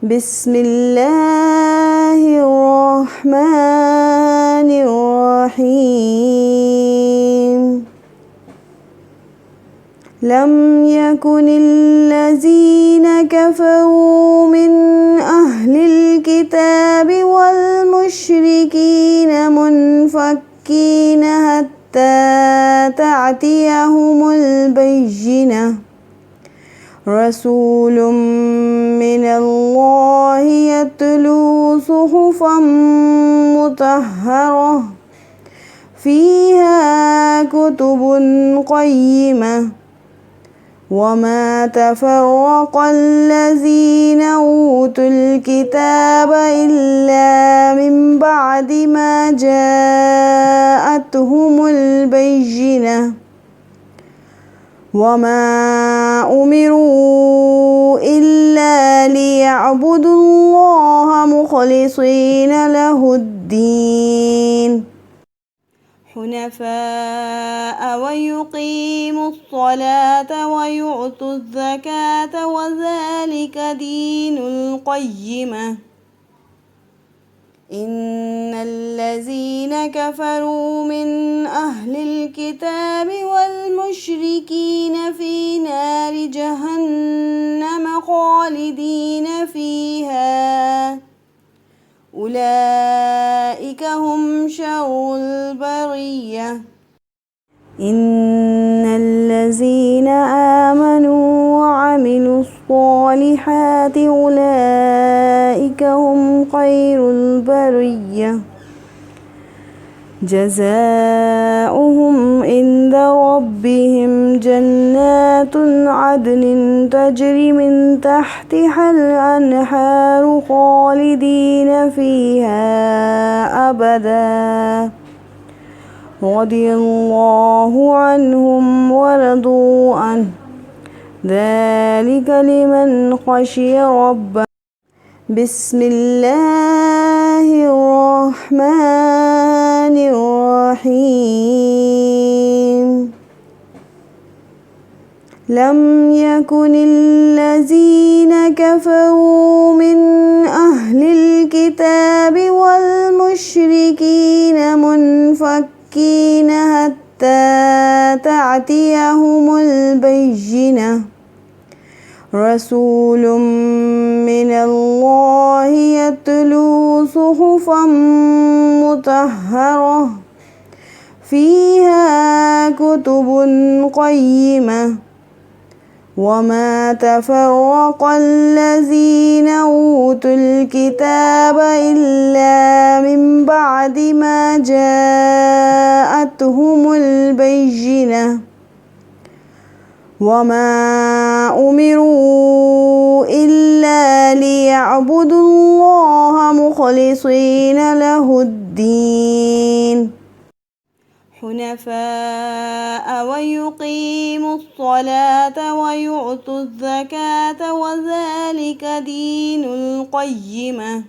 بسم الله الرحمن الرحيم لم يكن الذين كفروا من أهل الكتاب والمشركين منفكين حتى تأتيهم البينة رسول من الله يتلو صحفا مطهرة فيها كتب قيمة وما تفرق الذين أوتوا الكتاب إلا من بعد ما جاءتهم البينة وما أمروا إلا ليعبدوا الله مخلصين له الدين حنفاء ويقيموا الصلاة ويؤتوا الزكاة وذلك دين القيمة إن الذين كفروا من أهل الكتاب والمشركين في نار جهنم خالدين فيها أولئك هم شر البرية إن الذين آمنوا وعملوا الصالحات أولئك هم خير البرية جزاؤهم عند ربهم جنات عدن تجري من تحتها الأنهار خالدين فيها أبدا رضي الله عنهم ورضوا عنه ذلك لمن خشي ربه بسم الله الرحمن الرحيم لم يكن الذين كفروا من أهل الكتاب والمشركين منفكين حتى تأتيهم البينة رسول من الله يتلو صحفا مطهرة فيها كتب قيمة وما تفرق الذين أوتوا الكتاب إلا من بعد ما جاءتهم البينة وما أمروا إلا ليعبدوا الله مخلصين له الدين حنفاء ويقيموا الصلاة ويؤتوا الزكاة وذلك دين القيمة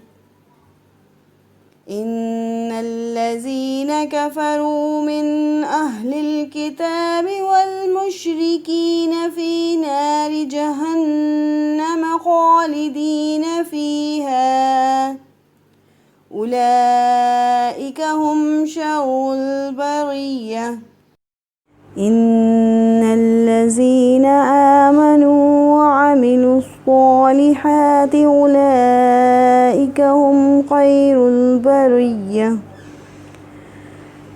إن الذين كفروا من أهل الكتاب والمشركين في نار جهنم خالدين فيها أولئك هم شر البرية إن الذين آمنوا وعملوا الصالحات أولئك هم خير البرية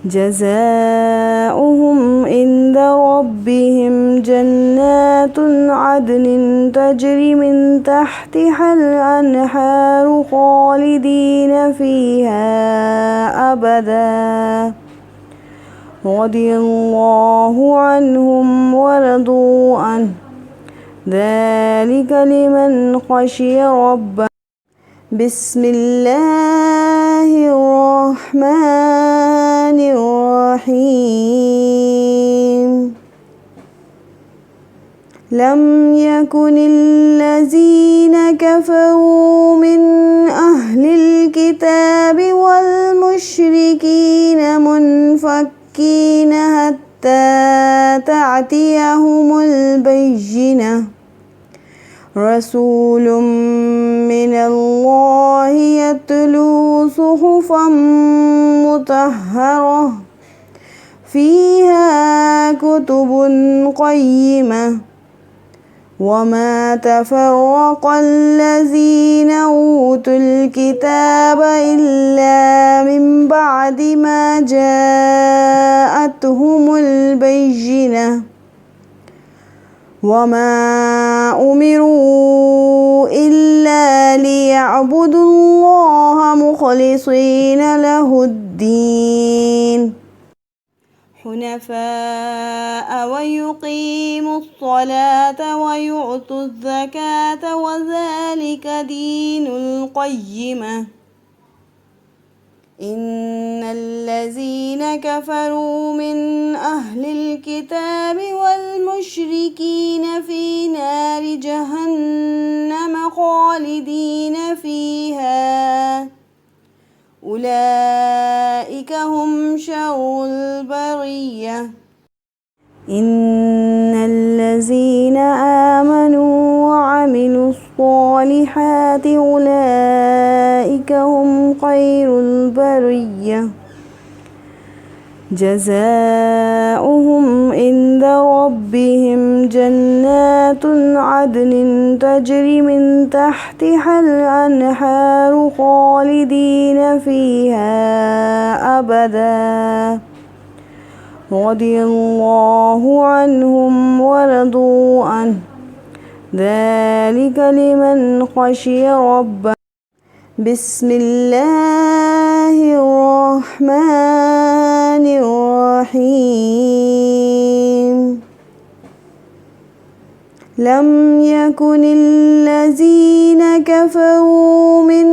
جزاؤهم عند ربهم جنات عدن تجري من تحتها الأنهار خالدين فيها أبدا رضي الله عنهم ورضوا عنه ذلك لمن خشي ربه بسم الله الرحمن الرحيم لم يكن الذين كفروا من أهل الكتاب والمشركين منفكين حتى تأتيهم البينة رسول من صحفا مطهرة فيها كتب قيمة وما تفرق الذين أوتوا الكتاب إلا من بعد ما جاءتهم البينة وما أمروا إلا ليعبدوا الله مخلصين له الدين حنفاء ويقيموا الصلاة ويؤتوا الزكاة وذلك دين القيمة إن الذين كفروا من أهل الكتاب والمشركين في نار جهنم خالدين فيها أولئك هم شر البرية إن الذين آمنوا وعملوا الصالحات أولئك هم خير البرية جزاؤهم عند ربهم جنات عدن تجري من تحتها الأنهار خالدين فيها أبدا رضي الله عنهم ورضوا عنه ذلك لمن خشي ربه بسم الله الرحمن الرحيم لم يكن الذين كفروا من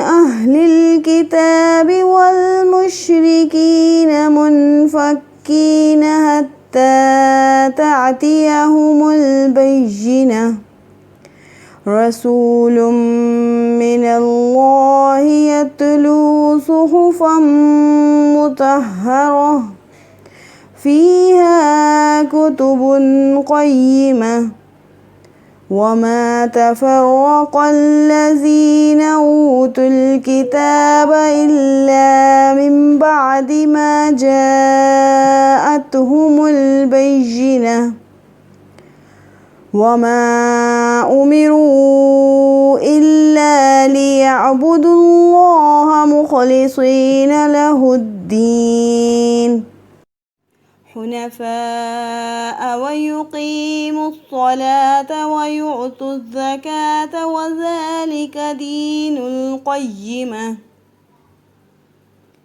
أهل الكتاب والمشركين منفكين حتى تأتيهم البينة رسول من الله يتلو صحفا مطهرة فيها كتب قيمة وما تفرق الذين أوتوا الكتاب إلا من بعد ما جاءتهم البينة وما أمروا إلا ليعبدوا الله مخلصين له الدين حنفاء ويقيموا الصلاة ويؤتوا الزكاة وذلك دين القيمة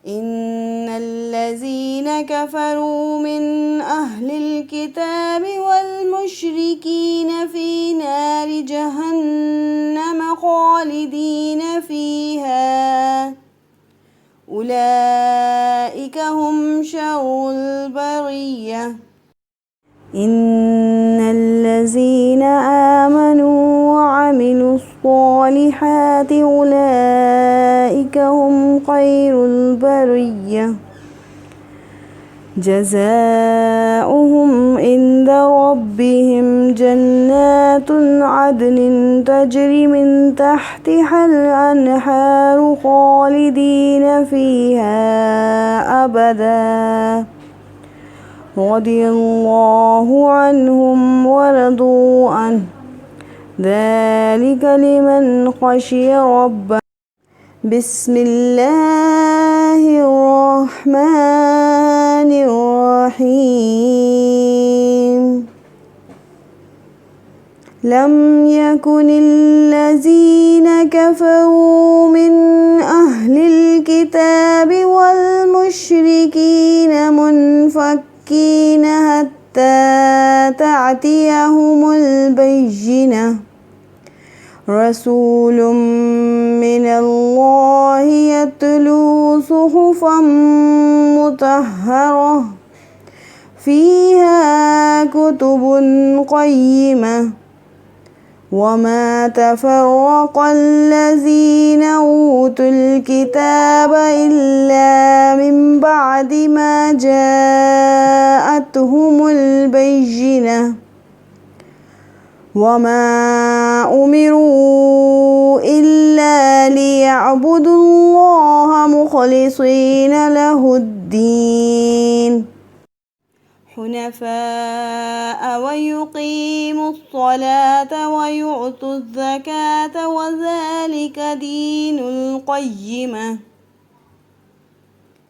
إن الذين كفروا من أهل الكتاب والمشركين في نار جهنم خالدين فيها أولئك هم شر البرية إن الذين آمنوا وعملوا الصالحات أولئك هم خير البرية جزاؤهم عند ربهم جنات عدن تجري من تحتها الأنهار خالدين فيها أبدا رضي الله عنهم ورضوا عنه ذلك لمن خشي ربه بسم الله الرحمن الرحيم لم يكن الذين كفروا من أهل الكتاب والمشركين منفكين حتى تأتيهم البينة رسول من الله يتلو صحفا مطهرة فيها كتب قيمة وما تفرق الذين أوتوا الكتاب إلا من بعد ما جاءتهم البينة وما أمروا إلا ليعبدوا الله مخلصين له الدين حنفاء ويقيموا الصلاة ويؤتوا الزكاة وذلك دين القيمة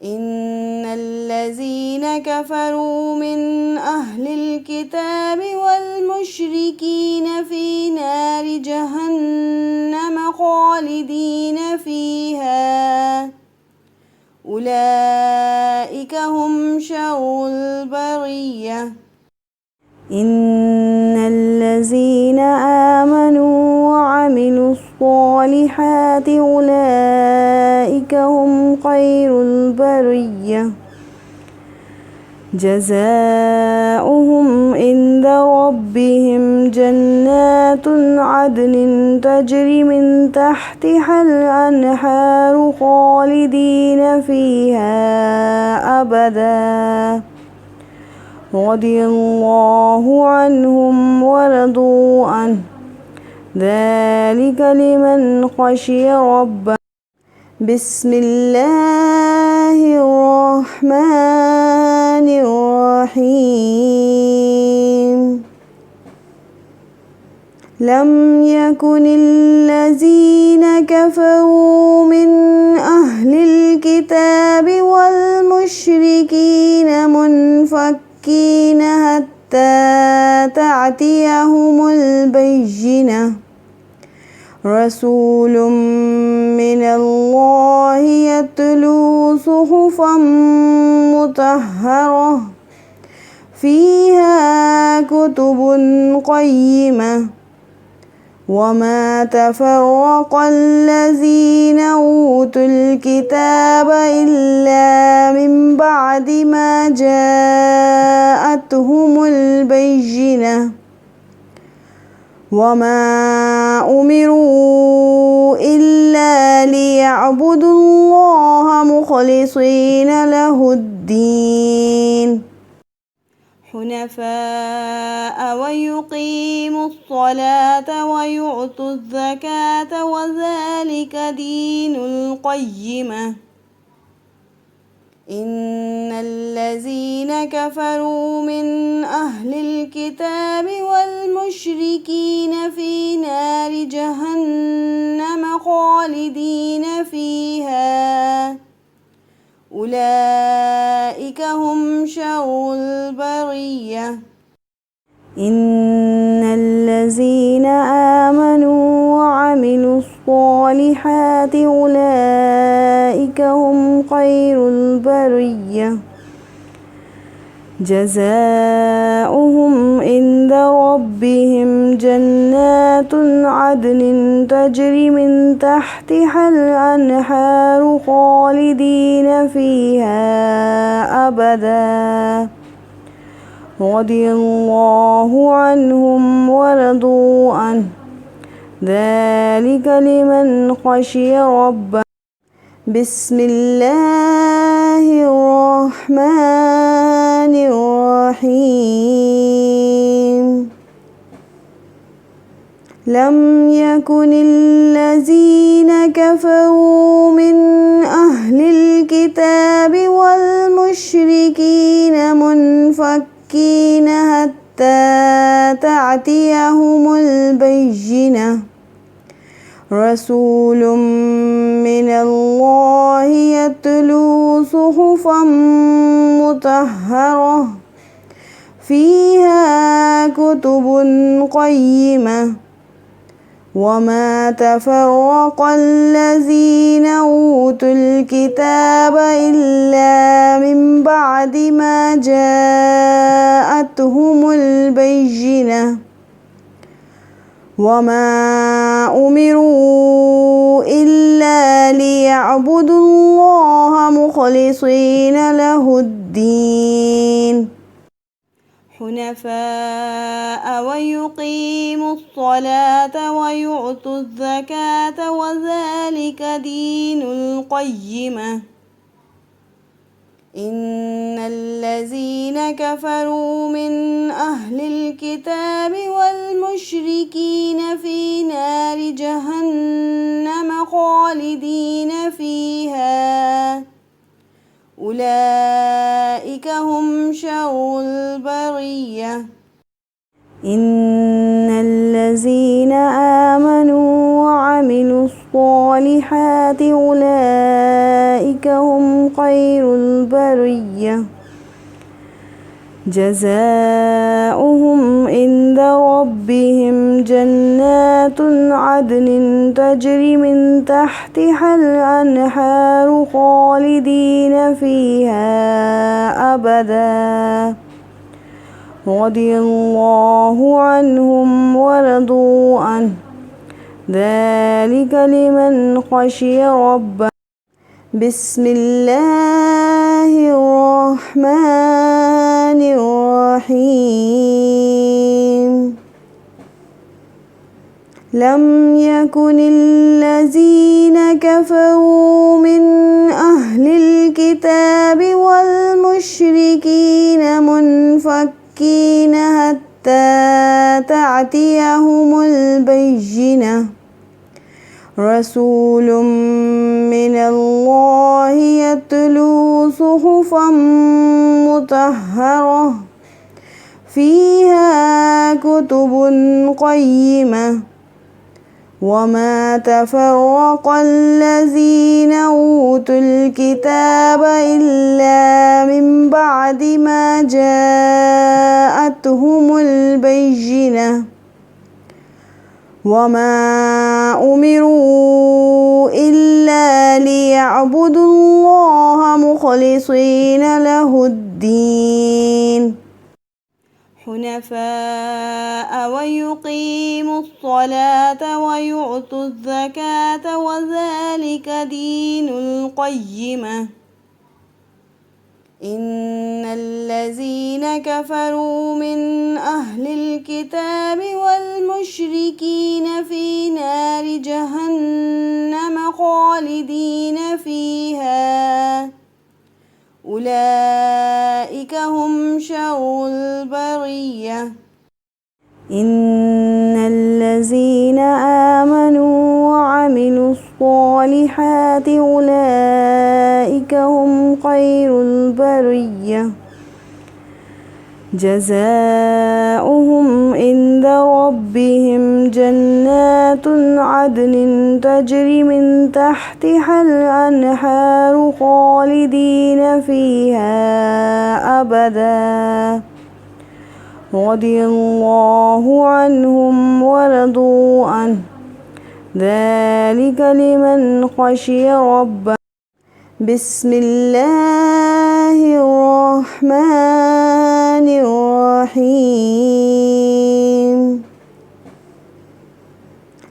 إن الذين كفروا من أهل الكتاب والمشركين في نار جهنم خالدين فيها أولئك هم شر البرية إن الذين آمنوا وعملوا الصالحات أولئك هم خير البرية جزاؤهم عند ربهم جنات عدن تجري من تحتها الأنهار خالدين فيها أبدا رضي الله عنهم ورضوا عنه ذلك لمن خشي ربه بسم الله الرحمن الرحيم لم يكن الذين كفروا من أهل الكتاب والمشركين منفكين حتى تأتيهم البينة رسول من الله يتلو صحفا مطهرة فيها كتب قيمة وما تفرق الذين أوتوا الكتاب إلا من بعد ما جاءتهم البينة وما أمروا إلا ليعبدوا الله مخلصين له الدين حنفاء ويقيموا الصلاة ويؤتوا الزكاة وذلك دين القيمة إن الذين كفروا من أهل الكتاب والمشركين في نار جهنم خالدين فيها أولئك هم شر البرية إن الذين آمنوا وعملوا الصالحات أولئك هم خير البرية جزاؤهم عند ربهم جنات عدن تجري من تحتها الأنهار خالدين فيها أبدا رضي الله عنهم ورضوا عنه ذلك لمن خشي ربه بسم الله الرحمن الرحيم لم يكن الذين كفروا من أهل الكتاب والمشركين منفكين حتى تأتيهم البينة رسول من الله يتلو صحفا مطهرة فيها كتب قيمة وما تفرق الذين أوتوا الكتاب إلا من بعد ما جاءتهم البينة وما أمروا إلا ليعبدوا الله مخلصين له الدين حنفاء ويقيموا الصلاة ويؤتوا الزكاة وذلك دين القيمة إن الذين كفروا من أهل الكتاب والمشركين في نار جهنم خالدين فيها أولئك هم شر البرية. إن الذين آمنوا وعملوا الصالحات أولئك هم خير البرية. جزاؤهم عند ربهم جنات عدن تجري من تحتها الأنهار خالدين فيها أبدا رضي الله عنهم ورضوا عنه ذلك لمن خشي ربه. بسم الله الرحمن الرحيم. لم يكن الذين كفروا من أهل الكتاب والمشركين منفكين حتى تأتيهم البينة. رسول من الله يتلو صحفا مطهرة فيها كتب قيمة. وما تفرق الذين أوتوا الكتاب إلا من بعد ما جاءتهم البينة. وما أمروا إلا ليعبدوا الله مخلصين له الدين حنفاء ويقيموا الصلاة ويؤتوا الزكاة وذلك دين القيمة. إن الذين كفروا من أهل الكتاب والمشركين في نار جهنم خالدين فيها أولئك هم شر البرية. إن الذين آمنوا وعملوا الصالحات أولئك هم خير البرية. جزاؤهم عند ربهم جنات عدن تجري من تحتها الأنهار خالدين فيها أبدا رضي الله عنهم ورضوا عنه ذلك لمن خشي ربه. بسم الله الرحمن الرحيم.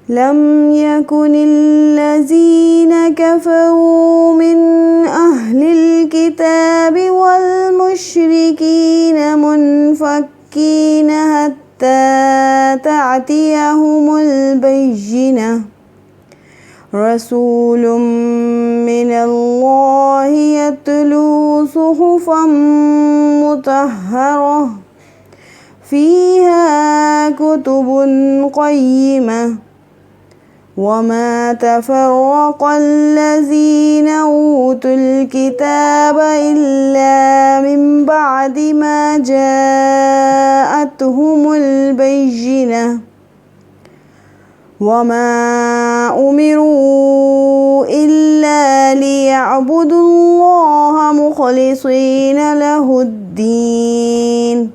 لم يكن الذين كفروا من أهل الكتاب والمشركين منفكين حتى تأتيهم البينة. رسول من الله يتلو صحفا مطهرة فيها كتب قيمة. وما تفرق الذين أوتوا الكتاب إلا من بعد ما جاءتهم البينة. وما أمروا إلا ليعبدوا الله مخلصين له الدين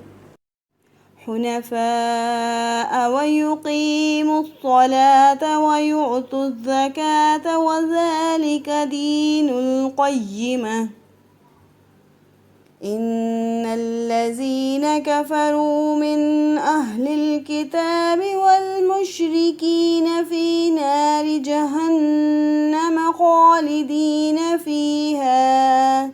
حنفاء ويقيموا الصلاة ويؤتوا الزكاة وذلك دين القيمة. إن الذين كفروا من أهل الكتاب والمشركين في نار جهنم خالدين فيها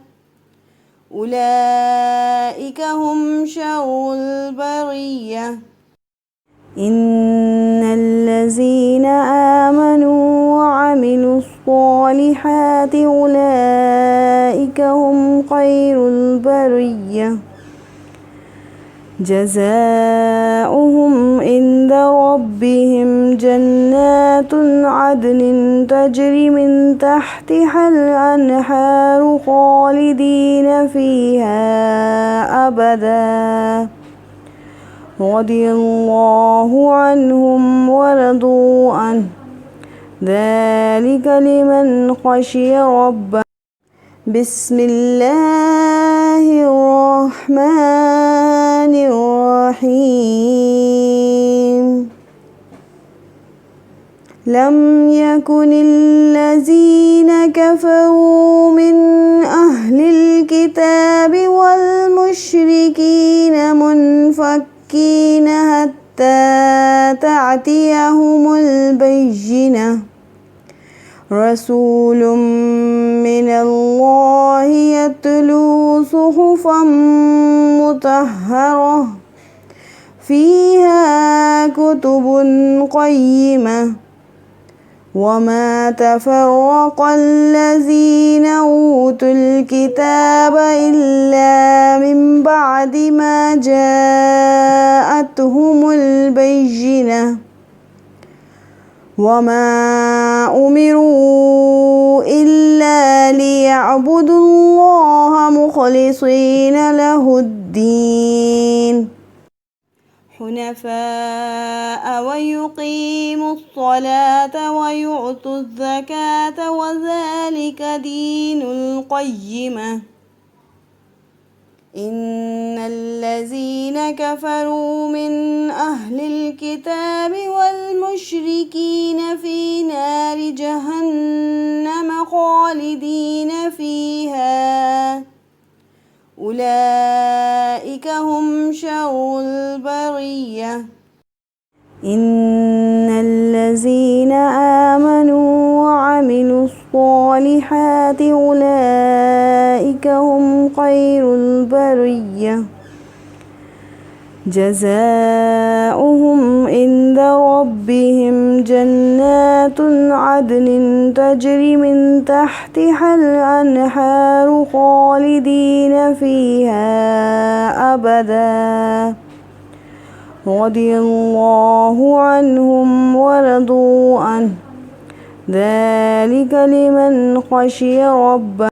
أولئك هم شر البرية. إن الذين آمنوا وعملوا الصالحات أولئك هم خير البرية. جزاؤهم عند ربهم جنات عدن تجري من تحتها الأنهار خالدين فيها أبدا رضي الله عنهم ورضوا عنه ذلك لمن خشي ربه. بسم الله الرحمن الرحيم. لم يكن الذين كفروا من أهل الكتاب والمشركين منفكين حتى تأتيهم البينة رسول من الله يتلو صحفا مطهرة فيها كتب قيمة وما تفرق الذين أوتوا الكتاب إلا من بعد ما جاءتهم البينة وما أمروا إلا ليعبدوا الله مخلصين له الدين حنفاء ويقيموا الصلاة ويؤتوا الزكاة وذلك دين القيمة. إن الذين كفروا من أهل الكتاب والمشركين في نار جهنم خالدين فيها أولئك هم شر البرية. إن الذين آمنوا وعملوا الصالحات أولئك هم خير البرية جزاؤهم عند ربهم جنات عدن تجري من تحتها الأنهار خالدين فيها أبدا رضي الله عنهم ورضوا عنه ذلك لمن خشي ربه.